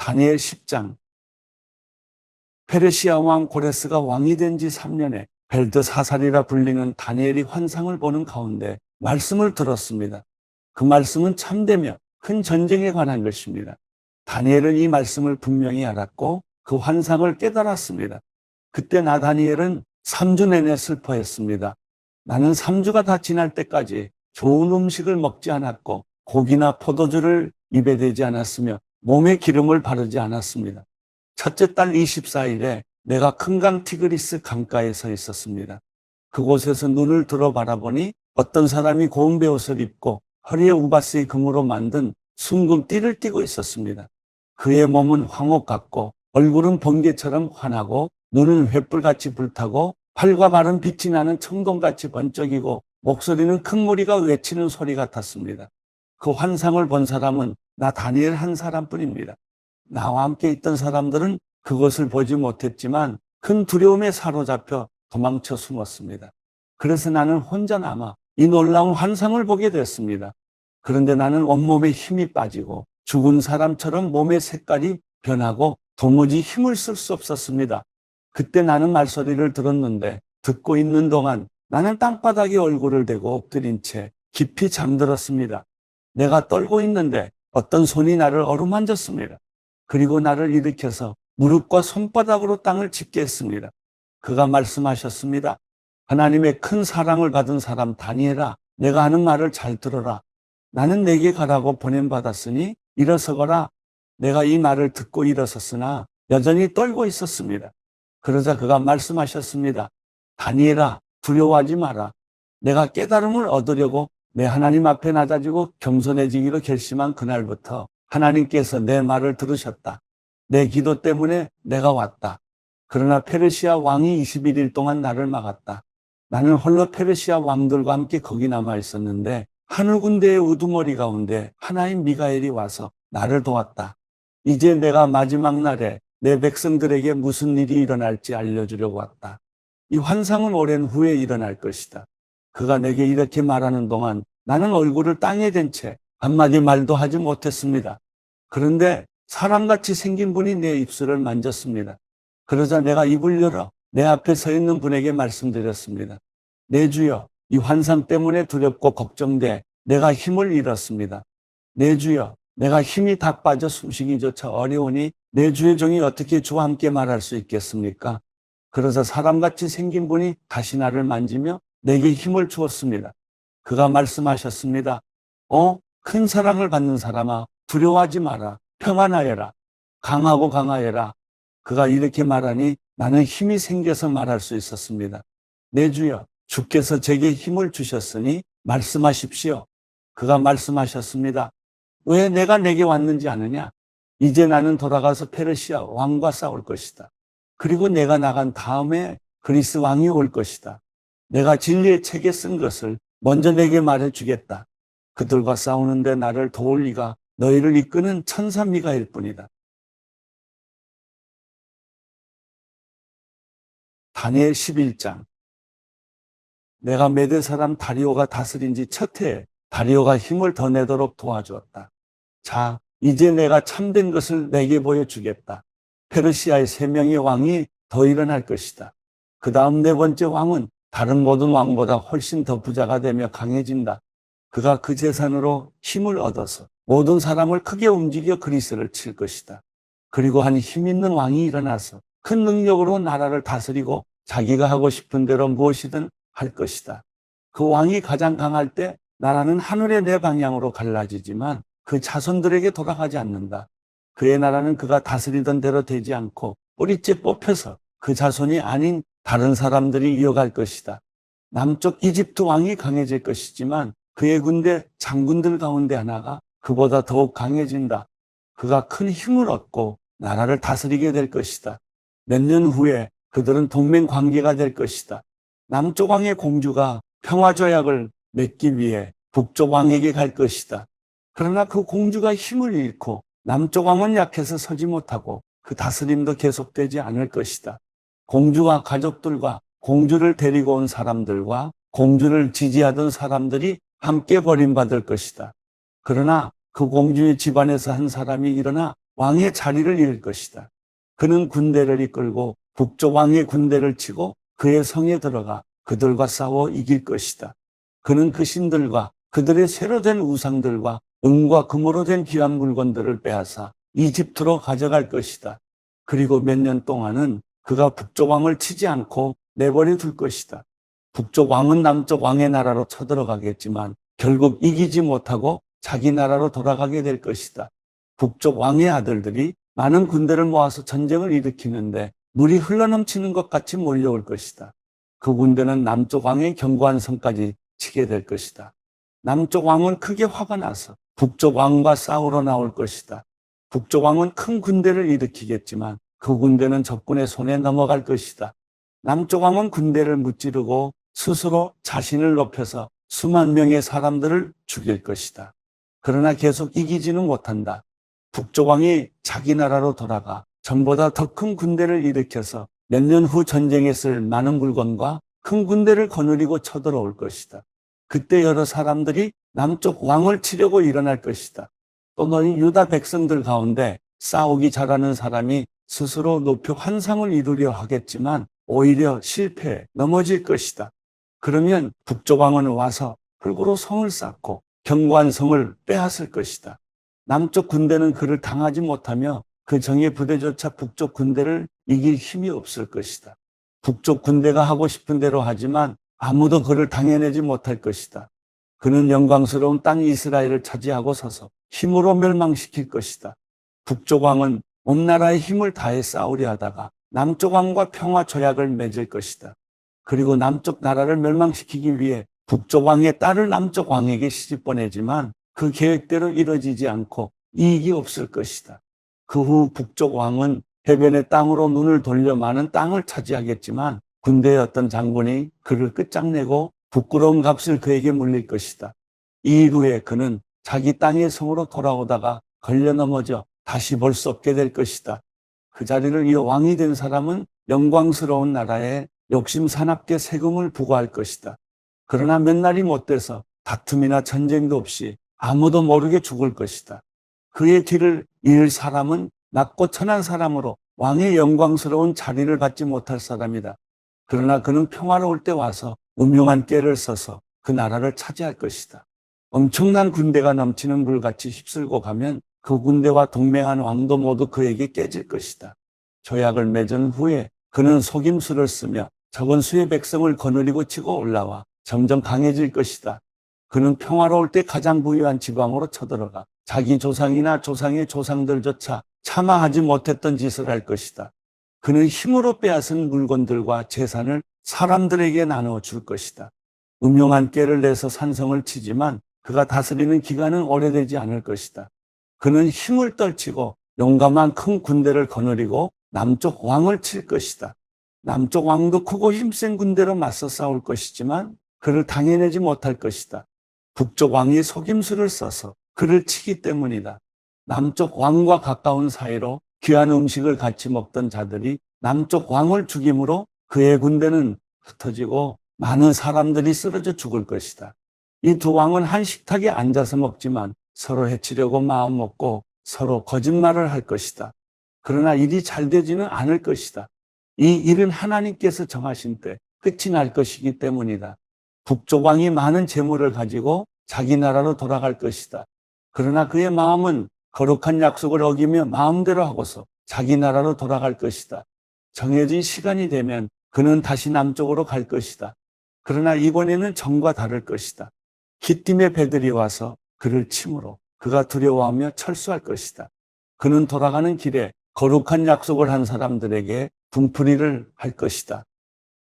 다니엘 10장. 페르시아 왕 고레스가 왕이 된 지 3년에 벨드사살이라 불리는 다니엘이 환상을 보는 가운데 말씀을 들었습니다. 그 말씀은 참되며 큰 전쟁에 관한 것입니다. 다니엘은 이 말씀을 분명히 알았고 그 환상을 깨달았습니다. 그때 나 다니엘은 3주 내내 슬퍼했습니다. 나는 3주가 다 지날 때까지 좋은 음식을 먹지 않았고 고기나 포도주를 입에 대지 않았으며 몸에 기름을 바르지 않았습니다. 첫째 달 24일에 내가 큰 강 티그리스 강가에 서 있었습니다. 그곳에서 눈을 들어 바라보니 어떤 사람이 고운 베옷을 입고 허리에 우바스의 금으로 만든 순금 띠를 띠고 있었습니다. 그의 몸은 황옥 같고 얼굴은 번개처럼 환하고 눈은 횃불같이 불타고 팔과 발은 빛이 나는 청동같이 번쩍이고 목소리는 큰 무리가 외치는 소리 같았습니다. 그 환상을 본 사람은 나 다니엘 한 사람뿐입니다. 나와 함께 있던 사람들은 그것을 보지 못했지만 큰 두려움에 사로잡혀 도망쳐 숨었습니다. 그래서 나는 혼자 남아 이 놀라운 환상을 보게 됐습니다. 그런데 나는 온몸에 힘이 빠지고 죽은 사람처럼 몸의 색깔이 변하고 도무지 힘을 쓸 수 없었습니다. 그때 나는 말소리를 들었는데 듣고 있는 동안 나는 땅바닥에 얼굴을 대고 엎드린 채 깊이 잠들었습니다. 내가 떨고 있는데 어떤 손이 나를 어루만졌습니다. 그리고 나를 일으켜서 무릎과 손바닥으로 땅을 짚게 했습니다. 그가 말씀하셨습니다. 하나님의 큰 사랑을 받은 사람 다니엘아, 내가 하는 말을 잘 들어라. 나는 내게 가라고 보냄받았으니 일어서거라. 내가 이 말을 듣고 일어섰으나 여전히 떨고 있었습니다. 그러자 그가 말씀하셨습니다. 다니엘아, 두려워하지 마라. 내가 깨달음을 얻으려고 내 하나님 앞에 낮아지고 겸손해지기로 결심한 그날부터 하나님께서 내 말을 들으셨다. 내 기도 때문에 내가 왔다. 그러나 페르시아 왕이 21일 동안 나를 막았다. 나는 홀로 페르시아 왕들과 함께 거기 남아 있었는데 하늘 군대의 우두머리 가운데 하나인 미가엘이 와서 나를 도왔다. 이제 내가 마지막 날에 내 백성들에게 무슨 일이 일어날지 알려주려고 왔다. 이 환상은 오랜 후에 일어날 것이다. 그가 내게 이렇게 말하는 동안 나는 얼굴을 땅에 댄 채 한마디 말도 하지 못했습니다. 그런데 사람같이 생긴 분이 내 입술을 만졌습니다. 그러자 내가 입을 열어 내 앞에 서 있는 분에게 말씀드렸습니다. 내 주여, 이 환상 때문에 두렵고 걱정돼 내가 힘을 잃었습니다. 내 주여, 내가 힘이 다 빠져 숨쉬기조차 어려우니 내 주의 종이 어떻게 주와 함께 말할 수 있겠습니까? 그러자 사람같이 생긴 분이 다시 나를 만지며 내게 힘을 주었습니다. 그가 말씀하셨습니다. 큰 사랑을 받는 사람아, 두려워하지 마라. 평안하여라. 강하고 강하여라. 그가 이렇게 말하니 나는 힘이 생겨서 말할 수 있었습니다. 내 주여, 주께서 제게 힘을 주셨으니 말씀하십시오. 그가 말씀하셨습니다. 왜 내가 내게 왔는지 아느냐? 이제 나는 돌아가서 페르시아 왕과 싸울 것이다. 그리고 내가 나간 다음에 그리스 왕이 올 것이다. 내가 진리의 책에 쓴 것을 먼저 내게 말해주겠다. 그들과 싸우는데 나를 도울 리가 너희를 이끄는 천사 미가일 뿐이다. 다니엘 11장. 내가 메대 사람 다리오가 다스린 지 첫 해에 다리오가 힘을 더 내도록 도와주었다. 자, 이제 내가 참된 것을 내게 보여주겠다. 페르시아의 3명의 왕이 더 일어날 것이다. 그 다음 4번째 왕은 다른 모든 왕보다 훨씬 더 부자가 되며 강해진다. 그가 그 재산으로 힘을 얻어서 모든 사람을 크게 움직여 그리스를 칠 것이다. 그리고 한 힘 있는 왕이 일어나서 큰 능력으로 나라를 다스리고 자기가 하고 싶은 대로 무엇이든 할 것이다. 그 왕이 가장 강할 때 나라는 하늘의 4방향으로 갈라지지만 그 자손들에게 돌아가지 않는다. 그의 나라는 그가 다스리던 대로 되지 않고 뿌리째 뽑혀서 그 자손이 아닌 다른 사람들이 이어갈 것이다. 남쪽 이집트 왕이 강해질 것이지만 그의 군대 장군들 가운데 하나가 그보다 더욱 강해진다. 그가 큰 힘을 얻고 나라를 다스리게 될 것이다. 몇 년 후에 그들은 동맹 관계가 될 것이다. 남쪽 왕의 공주가 평화조약을 맺기 위해 북쪽 왕에게 갈 것이다. 그러나 그 공주가 힘을 잃고 남쪽 왕은 약해서 서지 못하고 그 다스림도 계속되지 않을 것이다. 공주와 가족들과 공주를 데리고 온 사람들과 공주를 지지하던 사람들이 함께 버림받을 것이다. 그러나 그 공주의 집안에서 한 사람이 일어나 왕의 자리를 잃을 것이다. 그는 군대를 이끌고 북쪽 왕의 군대를 치고 그의 성에 들어가 그들과 싸워 이길 것이다. 그는 그 신들과 그들의 새로 된 우상들과 은과 금으로 된 귀한 물건들을 빼앗아 이집트로 가져갈 것이다. 그리고 몇 년 동안은 그가 북쪽 왕을 치지 않고 내버려 둘 것이다. 북쪽 왕은 남쪽 왕의 나라로 쳐들어가겠지만 결국 이기지 못하고 자기 나라로 돌아가게 될 것이다. 북쪽 왕의 아들들이 많은 군대를 모아서 전쟁을 일으키는데 물이 흘러넘치는 것 같이 몰려올 것이다. 그 군대는 남쪽 왕의 견고한 성까지 치게 될 것이다. 남쪽 왕은 크게 화가 나서 북쪽 왕과 싸우러 나올 것이다. 북쪽 왕은 큰 군대를 일으키겠지만 그 군대는 적군의 손에 넘어갈 것이다. 남쪽 왕은 군대를 무찌르고 스스로 자신을 높여서 수만 명의 사람들을 죽일 것이다. 그러나 계속 이기지는 못한다. 북쪽 왕이 자기 나라로 돌아가 전보다 더 큰 군대를 일으켜서 몇 년 후 전쟁에 쓸 많은 물건과 큰 군대를 거느리고 쳐들어올 것이다. 그때 여러 사람들이 남쪽 왕을 치려고 일어날 것이다. 또 너희 유다 백성들 가운데 싸우기 잘하는 사람이 스스로 높여 환상을 이루려 하겠지만 오히려 실패해 넘어질 것이다. 그러면 북쪽 왕은 와서 흙으로 성을 쌓고 견고한 성을 빼앗을 것이다. 남쪽 군대는 그를 당하지 못하며 그 정예 부대조차 북쪽 군대를 이길 힘이 없을 것이다. 북쪽 군대가 하고 싶은 대로 하지만 아무도 그를 당해내지 못할 것이다. 그는 영광스러운 땅 이스라엘을 차지하고 서서 힘으로 멸망시킬 것이다. 북쪽 왕은 온 나라의 힘을 다해 싸우려 하다가 남쪽 왕과 평화 조약을 맺을 것이다. 그리고 남쪽 나라를 멸망시키기 위해 북쪽 왕의 딸을 남쪽 왕에게 시집 보내지만 그 계획대로 이루어지지 않고 이익이 없을 것이다. 그 후 북쪽 왕은 해변의 땅으로 눈을 돌려 많은 땅을 차지하겠지만 군대의 어떤 장군이 그를 끝장내고 부끄러운 값을 그에게 물릴 것이다. 이 후에 그는 자기 땅의 성으로 돌아오다가 걸려 넘어져 다시 볼 수 없게 될 것이다. 그 자리를 이어 왕이 된 사람은 영광스러운 나라에 욕심 사납게 세금을 부과할 것이다. 그러나 몇 날이 못 돼서 다툼이나 전쟁도 없이 아무도 모르게 죽을 것이다. 그의 뒤를 이을 사람은 낮고 천한 사람으로 왕의 영광스러운 자리를 받지 못할 사람이다. 그러나 그는 평화로울 때 와서 음흉한 꾀를 써서 그 나라를 차지할 것이다. 엄청난 군대가 넘치는 물같이 휩쓸고 가면 그 군대와 동맹한 왕도 모두 그에게 깨질 것이다. 조약을 맺은 후에 그는 속임수를 쓰며 적은 수의 백성을 거느리고 치고 올라와 점점 강해질 것이다. 그는 평화로울 때 가장 부유한 지방으로 쳐들어가 자기 조상이나 조상의 조상들조차 차마 하지 못했던 짓을 할 것이다. 그는 힘으로 빼앗은 물건들과 재산을 사람들에게 나누어 줄 것이다. 음흉한 꾀를 내서 산성을 치지만 그가 다스리는 기간은 오래되지 않을 것이다. 그는 힘을 떨치고 용감한 큰 군대를 거느리고 남쪽 왕을 칠 것이다. 남쪽 왕도 크고 힘센 군대로 맞서 싸울 것이지만 그를 당해내지 못할 것이다. 북쪽 왕이 속임수를 써서 그를 치기 때문이다. 남쪽 왕과 가까운 사이로 귀한 음식을 같이 먹던 자들이 남쪽 왕을 죽임으로 그의 군대는 흩어지고 많은 사람들이 쓰러져 죽을 것이다. 이 두 왕은 한 식탁에 앉아서 먹지만 서로 해치려고 마음먹고 서로 거짓말을 할 것이다. 그러나 일이 잘 되지는 않을 것이다. 이 일은 하나님께서 정하신 때 끝이 날 것이기 때문이다. 북쪽 왕이 많은 재물을 가지고 자기 나라로 돌아갈 것이다. 그러나 그의 마음은 거룩한 약속을 어기며 마음대로 하고서 자기 나라로 돌아갈 것이다. 정해진 시간이 되면 그는 다시 남쪽으로 갈 것이다. 그러나 이번에는 전과 다를 것이다. 기띔의 배들이 와서 그를 침으로 그가 두려워하며 철수할 것이다. 그는 돌아가는 길에 거룩한 약속을 한 사람들에게 분풀이를 할 것이다.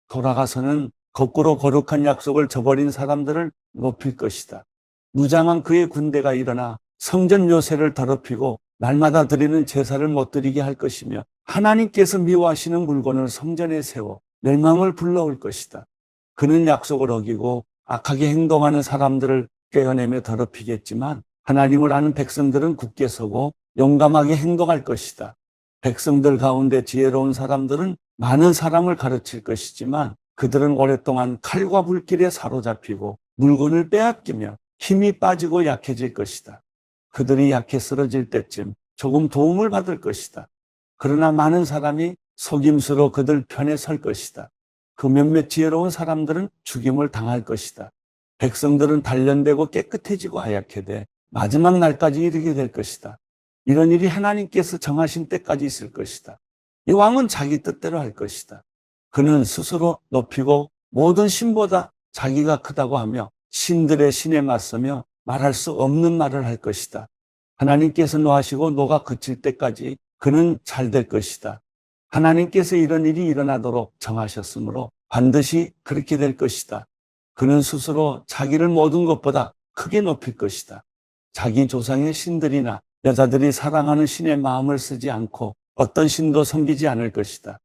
돌아가서는 거꾸로 거룩한 약속을 저버린 사람들을 높일 것이다. 무장한 그의 군대가 일어나 성전 요새를 더럽히고 날마다 드리는 제사를 못 드리게 할 것이며 하나님께서 미워하시는 물건을 성전에 세워 멸망을 불러올 것이다. 그는 약속을 어기고 악하게 행동하는 사람들을 꿰어내며 더럽히겠지만 하나님을 아는 백성들은 굳게 서고 용감하게 행동할 것이다. 백성들 가운데 지혜로운 사람들은 많은 사람을 가르칠 것이지만 그들은 오랫동안 칼과 불길에 사로잡히고 물건을 빼앗기며 힘이 빠지고 약해질 것이다. 그들이 약해 쓰러질 때쯤 조금 도움을 받을 것이다. 그러나 많은 사람이 속임수로 그들 편에 설 것이다. 그 몇몇 지혜로운 사람들은 죽임을 당할 것이다. 백성들은 단련되고 깨끗해지고 하얗게 돼 마지막 날까지 이르게 될 것이다. 이런 일이 하나님께서 정하신 때까지 있을 것이다. 이 왕은 자기 뜻대로 할 것이다. 그는 스스로 높이고 모든 신보다 자기가 크다고 하며 신들의 신에 맞서며 말할 수 없는 말을 할 것이다. 하나님께서 노하시고 노가 그칠 때까지 그는 잘 될 것이다. 하나님께서 이런 일이 일어나도록 정하셨으므로 반드시 그렇게 될 것이다. 그는 스스로 자기를 모든 것보다 크게 높일 것이다. 자기 조상의 신들이나 여자들이 사랑하는 신의 마음을 쓰지 않고 어떤 신도 섬기지 않을 것이다.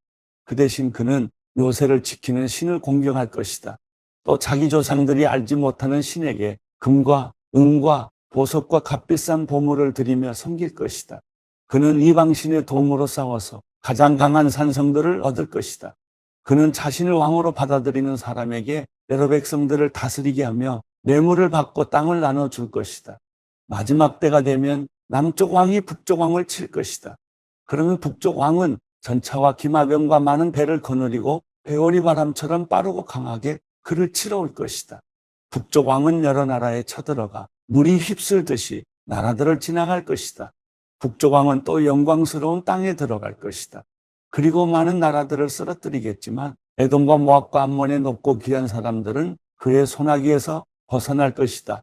그 대신 그는 요새를 지키는 신을 공경할 것이다. 또 자기 조상들이 알지 못하는 신에게 금과 은과 보석과 값비싼 보물을 드리며 섬길 것이다. 그는 이방신의 도움으로 싸워서 가장 강한 산성들을 얻을 것이다. 그는 자신을 왕으로 받아들이는 사람에게 여러 백성들을 다스리게 하며 뇌물을 받고 땅을 나눠줄 것이다. 마지막 때가 되면 남쪽 왕이 북쪽 왕을 칠 것이다. 그러면 북쪽 왕은 전차와 기마병과 많은 배를 거느리고 배오리 바람처럼 빠르고 강하게 그를 치러 올 것이다. 북쪽 왕은 여러 나라에 쳐들어가 물이 휩쓸듯이 나라들을 지나갈 것이다. 북쪽 왕은 또 영광스러운 땅에 들어갈 것이다. 그리고 많은 나라들을 쓰러뜨리겠지만 에돔과 모압과 암몬의 높고 귀한 사람들은 그의 손아귀에서 벗어날 것이다.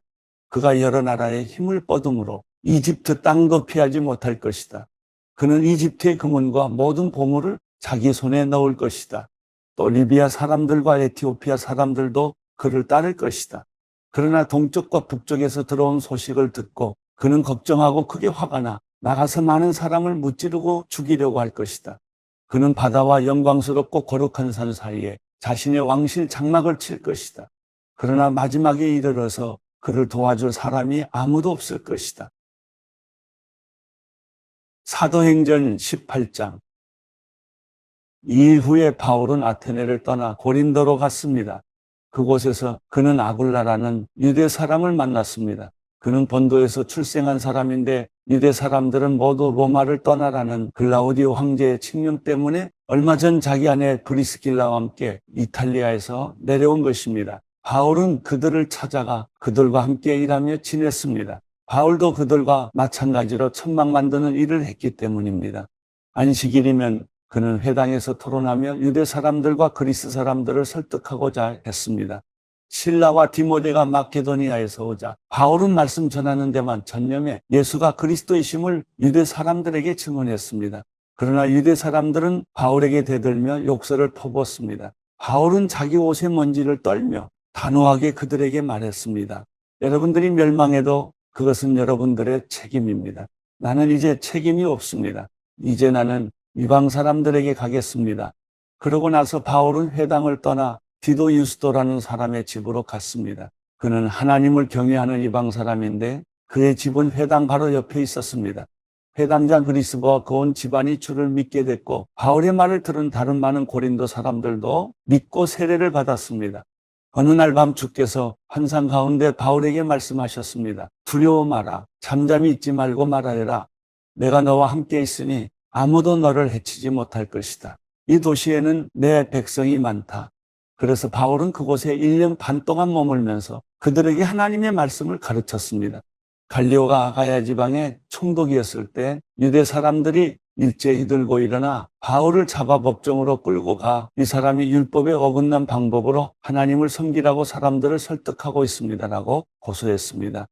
그가 여러 나라의 힘을 뻗음으로 이집트 땅도 피하지 못할 것이다. 그는 이집트의 금은과 모든 보물을 자기 손에 넣을 것이다. 또 리비아 사람들과 에티오피아 사람들도 그를 따를 것이다. 그러나 동쪽과 북쪽에서 들어온 소식을 듣고 그는 걱정하고 크게 화가 나 나가서 많은 사람을 무찌르고 죽이려고 할 것이다. 그는 바다와 영광스럽고 거룩한 산 사이에 자신의 왕실 장막을 칠 것이다. 그러나 마지막에 이르러서 그를 도와줄 사람이 아무도 없을 것이다. 사도행전 18장. 이후에 바울은 아테네를 떠나 고린도로 갔습니다. 그곳에서 그는 아굴라라는 유대 사람을 만났습니다. 그는 본도에서 출생한 사람인데 유대 사람들은 모두 로마를 떠나라는 글라우디오 황제의 칙령 때문에 얼마 전 자기 아내 브리스길라와 함께 이탈리아에서 내려온 것입니다. 바울은 그들을 찾아가 그들과 함께 일하며 지냈습니다. 바울도 그들과 마찬가지로 천막 만드는 일을 했기 때문입니다. 안식일이면 그는 회당에서 토론하며 유대 사람들과 그리스 사람들을 설득하고자 했습니다. 실라와 디모데가 마케도니아에서 오자 바울은 말씀 전하는 데만 전념해 예수가 그리스도이심을 유대 사람들에게 증언했습니다. 그러나 유대 사람들은 바울에게 대들며 욕설을 퍼붓습니다. 바울은 자기 옷의 먼지를 떨며 단호하게 그들에게 말했습니다. 여러분들이 멸망해도 그것은 여러분들의 책임입니다. 나는 이제 책임이 없습니다. 이제 나는 이방 사람들에게 가겠습니다. 그러고 나서 바울은 회당을 떠나 디도 유스도라는 사람의 집으로 갔습니다. 그는 하나님을 경외하는 이방 사람인데 그의 집은 회당 바로 옆에 있었습니다. 회당장 그리스도와 그 온 집안이 주를 믿게 됐고 바울의 말을 들은 다른 많은 고린도 사람들도 믿고 세례를 받았습니다. 어느 날 밤 주께서 환상 가운데 바울에게 말씀하셨습니다. 두려워 마라. 잠잠히 있지 말고 말하여라. 내가 너와 함께 있으니 아무도 너를 해치지 못할 것이다. 이 도시에는 내 백성이 많다. 그래서 바울은 그곳에 1년 반 동안 머물면서 그들에게 하나님의 말씀을 가르쳤습니다. 갈리오가 아가야 지방의 총독이었을 때 유대 사람들이 일제히 들고 일어나 바울을 잡아 법정으로 끌고 가 이 사람이 율법에 어긋난 방법으로 하나님을 섬기라고 사람들을 설득하고 있습니다라고 고소했습니다.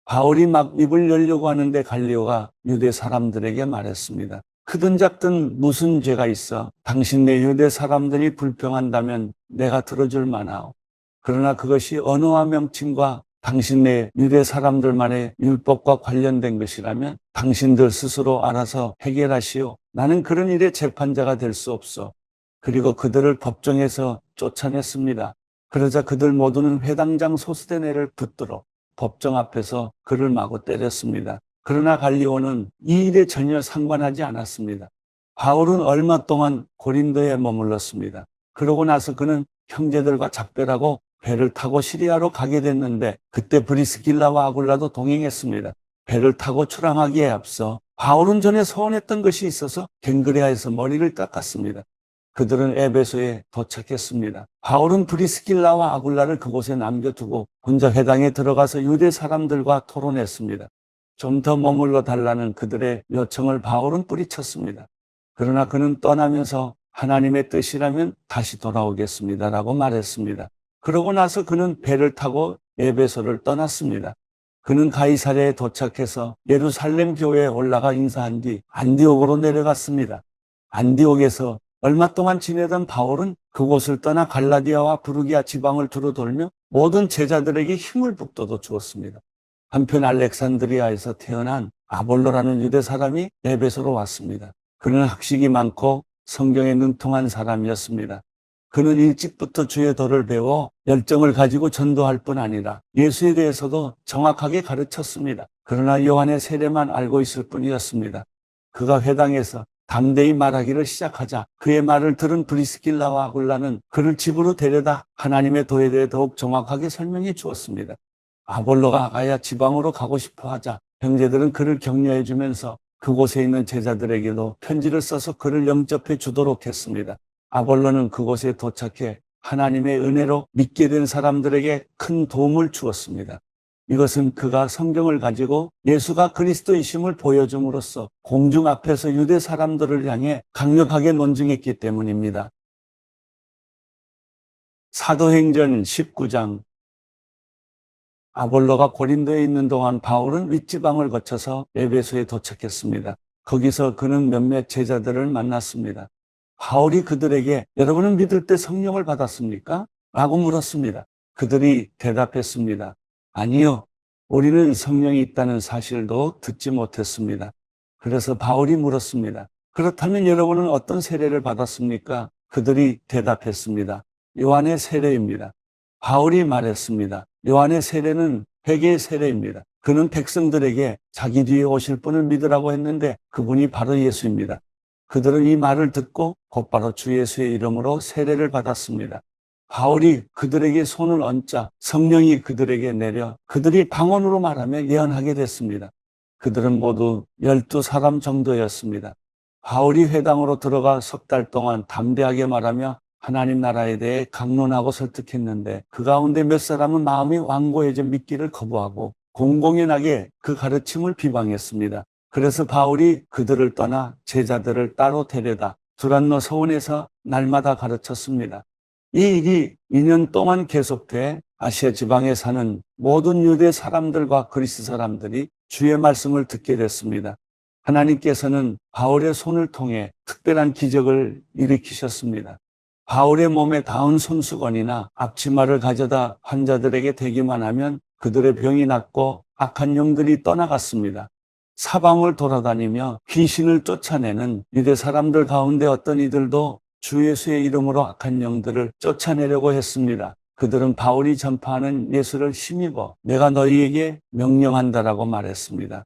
바울이 막 입을 열려고 하는데 갈리오가 유대 사람들에게 말했습니다. 크든 작든 무슨 죄가 있어 당신네 유대 사람들이 불평한다면 내가 들어줄 만하오. 그러나 그것이 언어와 명칭과 당신네 유대 사람들만의 율법과 관련된 것이라면 당신들 스스로 알아서 해결하시오. 나는 그런 일의 재판자가 될 수 없어. 그리고 그들을 법정에서 쫓아냈습니다. 그러자 그들 모두는 회당장 소스데네를 붙들어 법정 앞에서 그를 마구 때렸습니다. 그러나 갈리오는 이 일에 전혀 상관하지 않았습니다. 바울은 얼마 동안 고린도에 머물렀습니다. 그러고 나서 그는 형제들과 작별하고 배를 타고 시리아로 가게 됐는데 그때 브리스길라와 아굴라도 동행했습니다. 배를 타고 출항하기에 앞서 바울은 전에 서원했던 것이 있어서 갱그레아에서 머리를 깎았습니다. 그들은 에베소에 도착했습니다. 바울은 브리스길라와 아굴라를 그곳에 남겨두고 혼자 회당에 들어가서 유대 사람들과 토론했습니다. 좀 더 머물러 달라는 그들의 요청을 바울은 뿌리쳤습니다. 그러나 그는 떠나면서 하나님의 뜻이라면 다시 돌아오겠습니다라고 말했습니다. 그러고 나서 그는 배를 타고 에베소를 떠났습니다. 그는 가이사랴에 도착해서 예루살렘 교회에 올라가 인사한 뒤 안디옥으로 내려갔습니다. 안디옥에서 얼마 동안 지내던 바울은 그곳을 떠나 갈라디아와 부르기아 지방을 두루 돌며 모든 제자들에게 힘을 북돋워 주었습니다. 한편 알렉산드리아에서 태어난 아볼로라는 유대 사람이 에베소로 왔습니다. 그는 학식이 많고 성경에 능통한 사람이었습니다. 그는 일찍부터 주의 도를 배워 열정을 가지고 전도할 뿐 아니라 예수에 대해서도 정확하게 가르쳤습니다. 그러나 요한의 세례만 알고 있을 뿐이었습니다. 그가 회당에서 담대히 말하기를 시작하자 그의 말을 들은 브리스길라와 아굴라는 그를 집으로 데려다 하나님의 도에 대해 더욱 정확하게 설명해 주었습니다. 아볼로가 아가야 지방으로 가고 싶어 하자 형제들은 그를 격려해 주면서 그곳에 있는 제자들에게도 편지를 써서 그를 영접해 주도록 했습니다. 아볼로는 그곳에 도착해 하나님의 은혜로 믿게 된 사람들에게 큰 도움을 주었습니다. 이것은 그가 성경을 가지고 예수가 그리스도이심을 보여줌으로써 공중 앞에서 유대 사람들을 향해 강력하게 논증했기 때문입니다. 사도행전 19장. 아볼로가 고린도에 있는 동안 바울은 윗지방을 거쳐서 에베소에 도착했습니다. 거기서 그는 몇몇 제자들을 만났습니다. 바울이 그들에게 여러분은 믿을 때 성령을 받았습니까? 라고 물었습니다. 그들이 대답했습니다. 아니요. 우리는 성령이 있다는 사실도 듣지 못했습니다. 그래서 바울이 물었습니다. 그렇다면 여러분은 어떤 세례를 받았습니까? 그들이 대답했습니다. 요한의 세례입니다. 바울이 말했습니다. 요한의 세례는 회개의 세례입니다. 그는 백성들에게 자기 뒤에 오실 분을 믿으라고 했는데 그분이 바로 예수입니다. 그들은 이 말을 듣고 곧바로 주 예수의 이름으로 세례를 받았습니다. 바울이 그들에게 손을 얹자 성령이 그들에게 내려 그들이 방언으로 말하며 예언하게 됐습니다. 그들은 모두 12사람 정도였습니다. 바울이 회당으로 들어가 석 달 동안 담대하게 말하며 하나님 나라에 대해 강론하고 설득했는데 그 가운데 몇 사람은 마음이 완고해져 믿기를 거부하고 공공연하게 그 가르침을 비방했습니다. 그래서 바울이 그들을 떠나 제자들을 따로 데려다 두란노 서원에서 날마다 가르쳤습니다. 이 일이 2년 동안 계속돼 아시아 지방에 사는 모든 유대 사람들과 그리스 사람들이 주의 말씀을 듣게 됐습니다. 하나님께서는 바울의 손을 통해 특별한 기적을 일으키셨습니다. 바울의 몸에 닿은 손수건이나 앞치마를 가져다 환자들에게 대기만 하면 그들의 병이 낫고 악한 영들이 떠나갔습니다. 사방을 돌아다니며 귀신을 쫓아내는 유대 사람들 가운데 어떤 이들도 주 예수의 이름으로 악한 영들을 쫓아내려고 했습니다. 그들은 바울이 전파하는 예수를 힘입어 내가 너희에게 명령한다라고 말했습니다.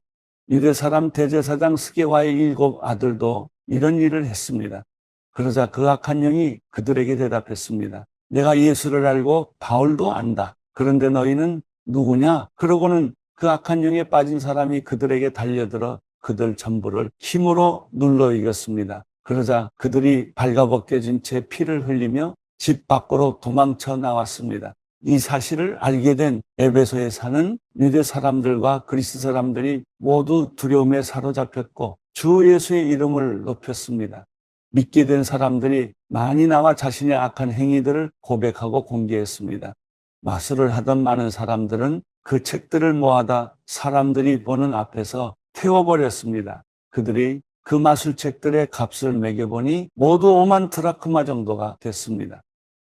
유대 사람 대제사장 스게와의 7 아들도 이런 일을 했습니다. 그러자 그 악한 영이 그들에게 대답했습니다. 내가 예수를 알고 바울도 안다. 그런데 너희는 누구냐? 그러고는 그 악한 영에 빠진 사람이 그들에게 달려들어 그들 전부를 힘으로 눌러 이겼습니다. 그러자 그들이 발가벗겨진 채 피를 흘리며 집 밖으로 도망쳐 나왔습니다. 이 사실을 알게 된 에베소에 사는 유대 사람들과 그리스 사람들이 모두 두려움에 사로잡혔고 주 예수의 이름을 높였습니다. 믿게 된 사람들이 많이 나와 자신의 악한 행위들을 고백하고 공개했습니다. 마술을 하던 많은 사람들은 그 책들을 모아다 사람들이 보는 앞에서 태워버렸습니다. 그들이 그 마술책들의 값을 매겨보니 모두 5만 드라크마 정도가 됐습니다.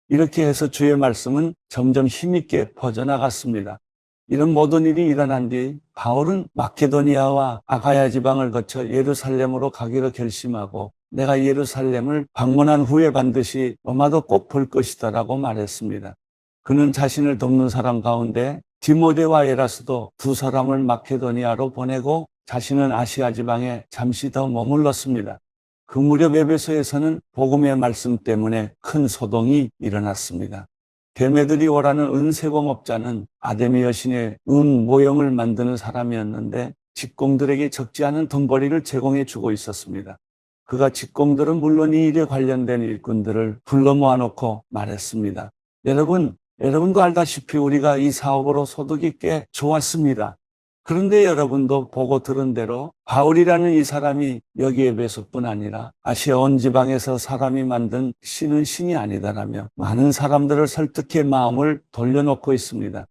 이렇게 해서 주의 말씀은 점점 힘있게 퍼져나갔습니다. 이런 모든 일이 일어난 뒤 바울은 마케도니아와 아가야 지방을 거쳐 예루살렘으로 가기로 결심하고 내가 예루살렘을 방문한 후에 반드시 로마도 꼭 볼 것이다라고 말했습니다. 그는 자신을 돕는 사람 가운데 디모데와 에라스도 2사람을 마케도니아로 보내고 자신은 아시아 지방에 잠시 더 머물렀습니다. 그 무렵 에베소에서는 복음의 말씀 때문에 큰 소동이 일어났습니다. 데메드리오라는 은세공업자는 아데미 여신의 은 모형을 만드는 사람이었는데 직공들에게 적지 않은 돈벌이를 제공해 주고 있었습니다. 그가 직공들은 물론 이 일에 관련된 일꾼들을 불러 모아놓고 말했습니다. 여러분도 알다시피 우리가 이 사업으로 소득이 꽤 좋았습니다. 그런데 여러분도 보고 들은 대로 바울이라는 이 사람이 여기 에베소뿐 아니라 아시아 온 지방에서 사람이 만든 신은 신이 아니다라며 많은 사람들을 설득해 마음을 돌려놓고 있습니다.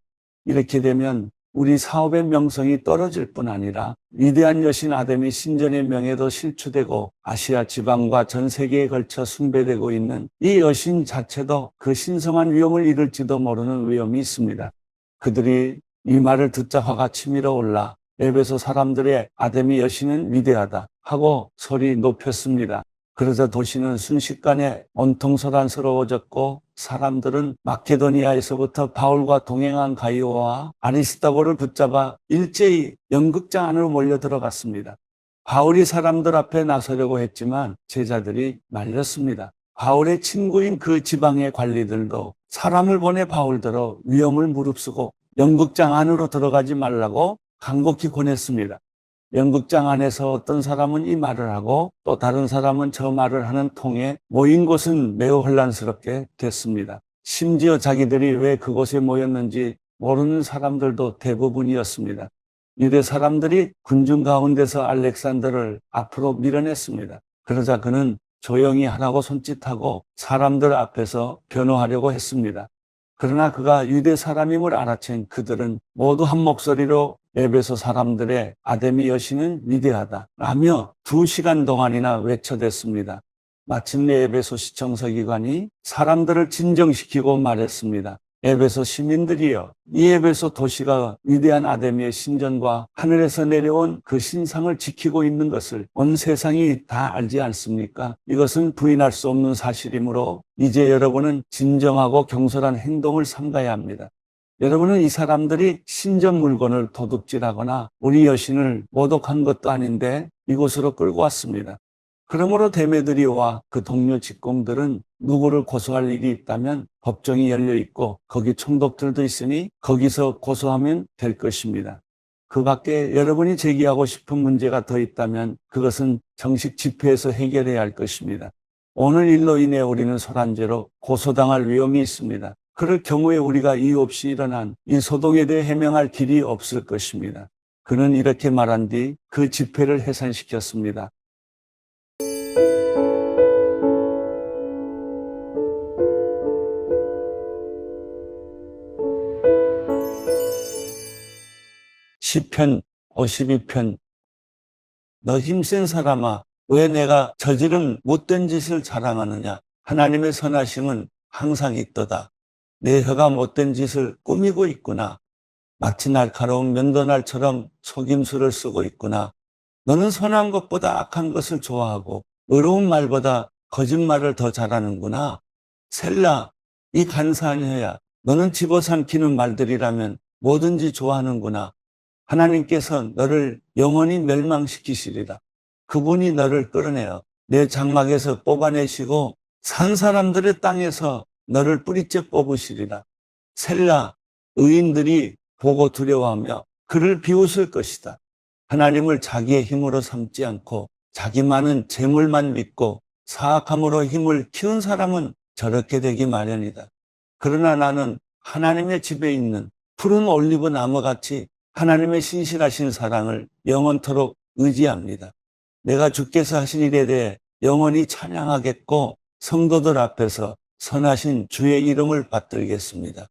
이렇게 되면 우리 사업의 명성이 떨어질 뿐 아니라 위대한 여신 아데미 신전의 명예도 실추되고 아시아 지방과 전 세계에 걸쳐 숭배되고 있는 이 여신 자체도 그 신성한 위엄을 잃을지도 모르는 위험이 있습니다. 그들이 이 말을 듣자 화가 치밀어 올라 에베소 사람들의 아데미 여신은 위대하다 하고 소리 높였습니다. 그러자 도시는 순식간에 온통 소란스러워졌고 사람들은 마케도니아에서부터 바울과 동행한 가이오와 아리스다고를 붙잡아 일제히 연극장 안으로 몰려 들어갔습니다. 바울이 사람들 앞에 나서려고 했지만 제자들이 말렸습니다. 바울의 친구인 그 지방의 관리들도 사람을 보내 바울더러 위험을 무릅쓰고 연극장 안으로 들어가지 말라고 간곡히 권했습니다. 연극장 안에서 어떤 사람은 이 말을 하고 또 다른 사람은 저 말을 하는 통에 모인 곳은 매우 혼란스럽게 됐습니다. 심지어 자기들이 왜 그곳에 모였는지 모르는 사람들도 대부분이었습니다. 유대 사람들이 군중 가운데서 알렉산더를 앞으로 밀어냈습니다. 그러자 그는 조용히 하라고 손짓하고 사람들 앞에서 변호하려고 했습니다. 그러나 그가 유대 사람임을 알아챈 그들은 모두 한 목소리로 에베소 사람들의 아데미 여신은 위대하다 라며 2시간 동안이나 외쳐댔습니다. 마침내 에베소 시청서기관이 사람들을 진정시키고 말했습니다. 에베소 시민들이여, 이 에베소 도시가 위대한 아데미의 신전과 하늘에서 내려온 그 신상을 지키고 있는 것을 온 세상이 다 알지 않습니까? 이것은 부인할 수 없는 사실이므로 이제 여러분은 진정하고 경솔한 행동을 삼가야 합니다. 여러분은 이 사람들이 신전 물건을 도둑질하거나 우리 여신을 모독한 것도 아닌데 이곳으로 끌고 왔습니다. 그러므로 대메드리오와 그 동료 직공들은 누구를 고소할 일이 있다면 법정이 열려 있고 거기 총독들도 있으니 거기서 고소하면 될 것입니다. 그 밖에 여러분이 제기하고 싶은 문제가 더 있다면 그것은 정식 집회에서 해결해야 할 것입니다. 오늘 일로 인해 우리는 소란죄로 고소당할 위험이 있습니다. 그럴 경우에 우리가 이유 없이 일어난 이 소동에 대해 해명할 길이 없을 것입니다. 그는 이렇게 말한 뒤 그 집회를 해산시켰습니다. 시편 52편. 너 힘센 사람아, 왜 내가 저지른 못된 짓을 자랑하느냐? 하나님의 선하심은 항상 있도다. 내 혀가 못된 짓을 꾸미고 있구나. 마치 날카로운 면도날처럼 속임수를 쓰고 있구나. 너는 선한 것보다 악한 것을 좋아하고 의로운 말보다 거짓말을 더 잘하는구나. 셀라, 이 간사한 혀야, 너는 집어삼키는 말들이라면 뭐든지 좋아하는구나. 하나님께서 너를 영원히 멸망시키시리라. 그분이 너를 끌어내어 내 장막에서 뽑아내시고 산 사람들의 땅에서 너를 뿌리째 뽑으시리라. 셀라, 의인들이 보고 두려워하며 그를 비웃을 것이다. 하나님을 자기의 힘으로 삼지 않고 자기 많은 재물만 믿고 사악함으로 힘을 키운 사람은 저렇게 되기 마련이다. 그러나 나는 하나님의 집에 있는 푸른 올리브 나무같이 하나님의 신실하신 사랑을 영원토록 의지합니다. 내가 주께서 하신 일에 대해 영원히 찬양하겠고 성도들 앞에서 선하신 주의 이름을 받들겠습니다.